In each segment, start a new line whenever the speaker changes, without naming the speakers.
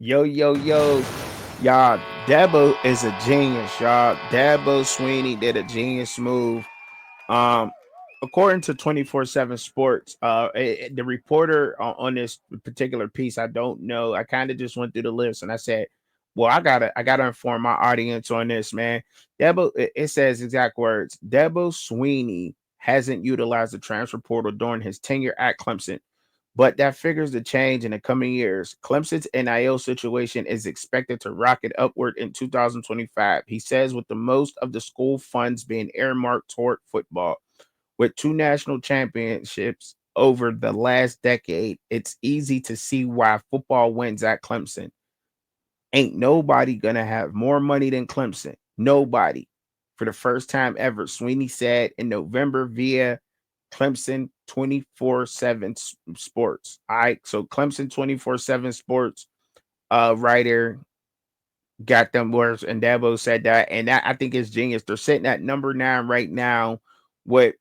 Yo, yo, yo, y'all. Dabo is a genius, y'all. Dabo Sweeney did a genius move. Um, According to 24/7 Sports, the reporter on this particular piece, I don't know. I kind of just went through the list and I said, "Well, I gotta inform my audience on this, man." It says exact words: Dabo Sweeney hasn't utilized the transfer portal during his tenure at Clemson, but that figures to change in the coming years. Clemson's NIL situation is expected to rocket upward in 2025. He says, with the most of the school funds being earmarked toward football. With two national championships over the last decade, it's easy to see why football wins at Clemson. Ain't nobody gonna have more money than Clemson. Nobody. For the first time ever, Sweeney said in November via Clemson 24/7 Sports. All right. So Clemson 24/7 Sports writer got them words, and Dabo said that. And that I think is genius. They're sitting at number 9 right now with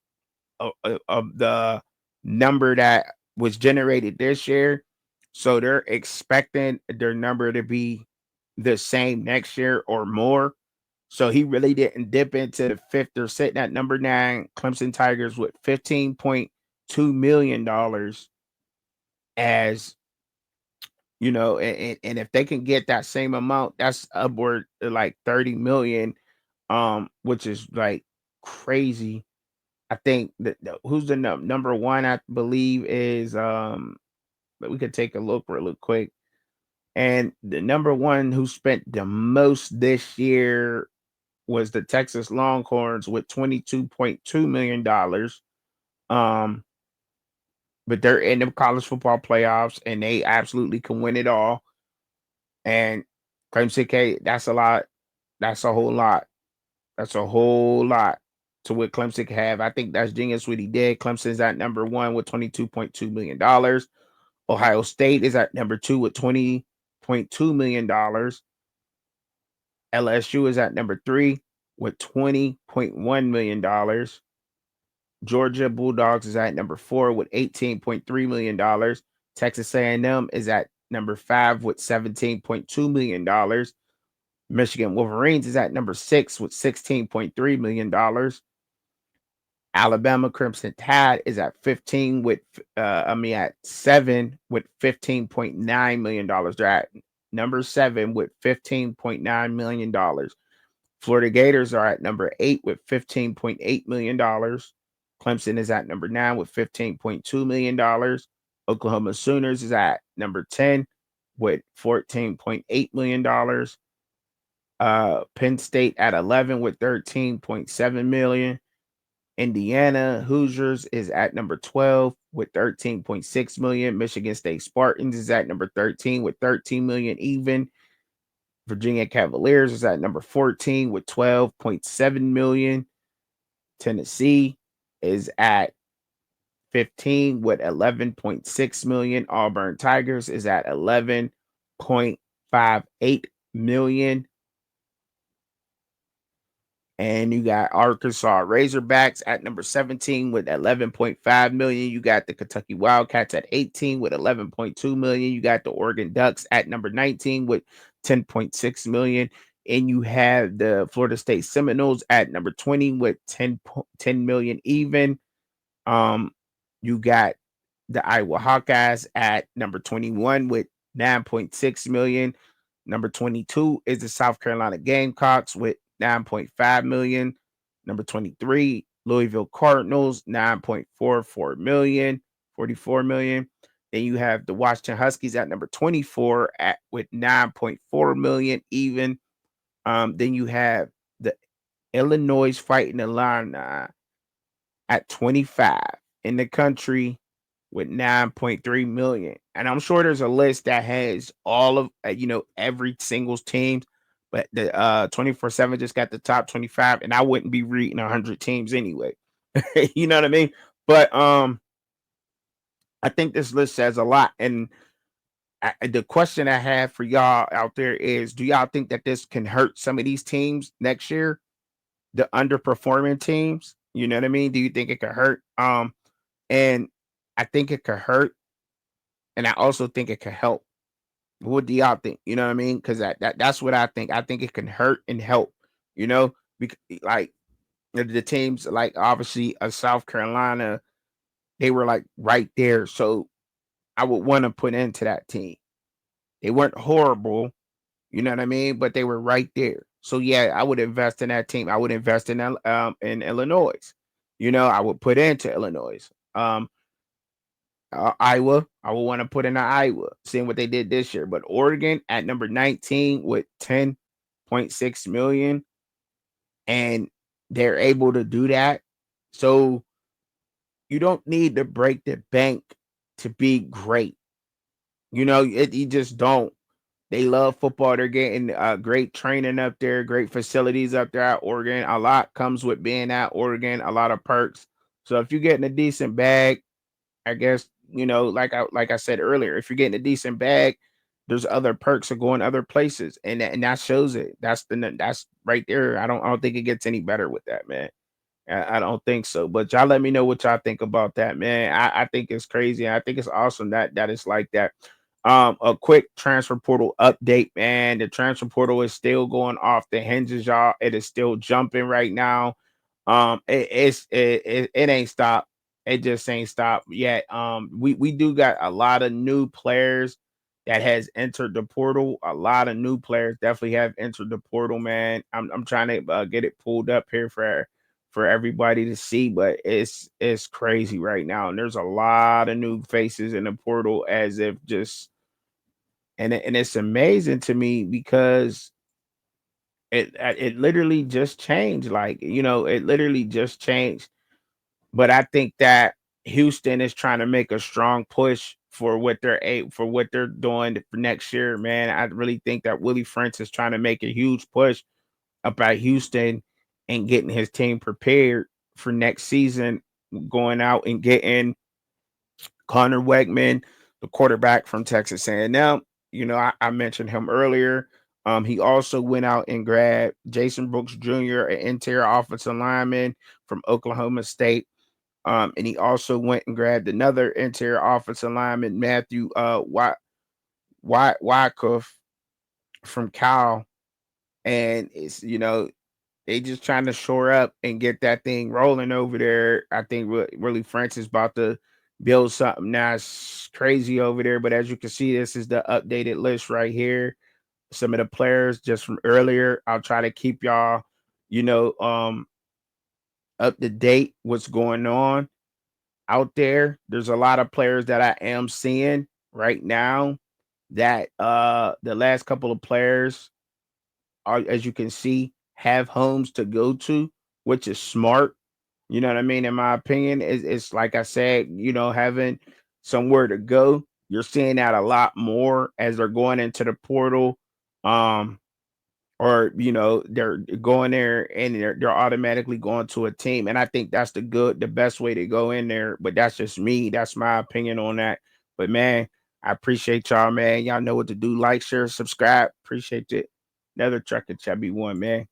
of the number that was generated this year. So they're expecting their number to be the same next year or more. So he really didn't dip into the fifth. They're sitting at number 9, Clemson Tigers with $15.2 million as and if they can get that same amount, that's upward to like 30 million, which is like crazy. I think that who's the number one, I believe, is but we could take a look real quick. And the number one who spent the most this year was the Texas Longhorns with $22.2 million. Um, but they're in the college football playoffs and they absolutely can win it all. And Clemson K, that's a lot. That's a whole lot. That's a whole lot to what Clemson can have. I think that's genius what he did. Clemson's at number one with $22.2 million. Ohio State is at number two with $20.2 million. LSU is at number three with $20.1 million. Georgia Bulldogs is at number four with $18.3 million. Texas A&M is at number five with $17.2 million. Michigan Wolverines is at number six with $16.3 million. Alabama Crimson Tide is at 15 with at 7 with $15.9 million. They're at number 7 with $15.9 million. Florida Gators are at number 8 with $15.8 million. Clemson is at number 9 with $15.2 million. Oklahoma Sooners is at number 10 with $14.8 million. Penn State at 11 with 13.7 million. Indiana Hoosiers is at number 12 with 13.6 million. Michigan State Spartans is at number 13 with 13 million even. Virginia Cavaliers is at number 14 with 12.7 million. Tennessee is at 15 with 11.6 million. Auburn Tigers is at 11.58 million. And you got Arkansas Razorbacks at number 17 with 11.5 million. You got the Kentucky Wildcats at 18 with 11.2 million. You got the Oregon Ducks at number 19 with 10.6 million. And you have the Florida State Seminoles at number 20 with 10 million even. You got the Iowa Hawkeyes at number 21 with 9.6 million. Number 22 is the South Carolina Gamecocks with 9.5 million. Number 23, Louisville Cardinals, 9.44 million, 44 million. Then you have the Washington Huskies at number 24 with 9.4 million even. Then you have the Illinois Fighting Illini at 25 in the country with 9.3 million. And I'm sure there's a list that has all of every single team, but the 24/7 just got the top 25, and I wouldn't be reading 100 teams anyway. You know what I mean? But I think this list says a lot. And the question I have for y'all out there is, do y'all think that this can hurt some of these teams next year? The underperforming teams, you know what I mean? Do you think it could hurt? And I think it could hurt, and I also think it could help. What do y'all think? You know what I mean? Because that's what I think. I think it can hurt and help. You know, like the teams, like obviously South Carolina, they were like right there. So I would want to put into that team. They weren't horrible, you know what I mean, but they were right there. So yeah, I would invest in that team. I would invest in Illinois. You know, I would put into Illinois. Iowa, I would want to put in Iowa, seeing what they did this year. But Oregon at number 19 with 10.6 million, and they're able to do that. So you don't need to break the bank to be great. You know, you just don't. They love football. They're getting great training up there, great facilities up there at Oregon. A lot comes with being at Oregon, a lot of perks. So if you're getting a decent bag, I guess, you know, like I said earlier, if you're getting a decent bag, there's other perks of going other places, and that shows it. That's right there. I don't think it gets any better with that, man. I don't think so. But y'all let me know what y'all think about that, man. I think it's crazy. I think it's awesome that it's like that. A quick transfer portal update, man. The transfer portal is still going off the hinges, y'all. It is still jumping right now. It ain't stopped. It just ain't stopped yet. We do got a lot of new players that has entered the portal. A lot of new players definitely have entered the portal, man. I'm trying to get it pulled up here for everybody to see, but it's crazy right now. And there's a lot of new faces in the portal, as if just and it's amazing to me because it literally just changed. Like, you know, it literally just changed. But I think that Houston is trying to make a strong push for what they're doing for next year, man. I really think that Willie French is trying to make a huge push about Houston and getting his team prepared for next season, going out and getting Connor Wegman, the quarterback from Texas A&M. You know, I mentioned him earlier. He also went out and grabbed Jason Brooks Jr., an interior offensive lineman from Oklahoma State. And he also went and grabbed another interior offensive lineman, Matthew Wyckoff from Cal. And it's, you know, they just trying to shore up and get that thing rolling over there. I think really French is about to build something that's crazy over there. But as you can see, this is the updated list right here. Some of the players just from earlier. I'll try to keep y'all, you know, up to date what's going on out there. There's a lot of players that I am seeing right now that the last couple of players are, as you can see, have homes to go to, which is smart. You know what I mean? In my opinion, it's like I said, you know, having somewhere to go. You're seeing that a lot more as they're going into the portal. Um, or you know, they're going there and they're automatically going to a team. And I think that's the best way to go in there. But that's just me. That's my opinion on that. But man, I appreciate y'all, man. Y'all know what to do. Like, share, subscribe. Appreciate it. Another truck at Chubby One, man.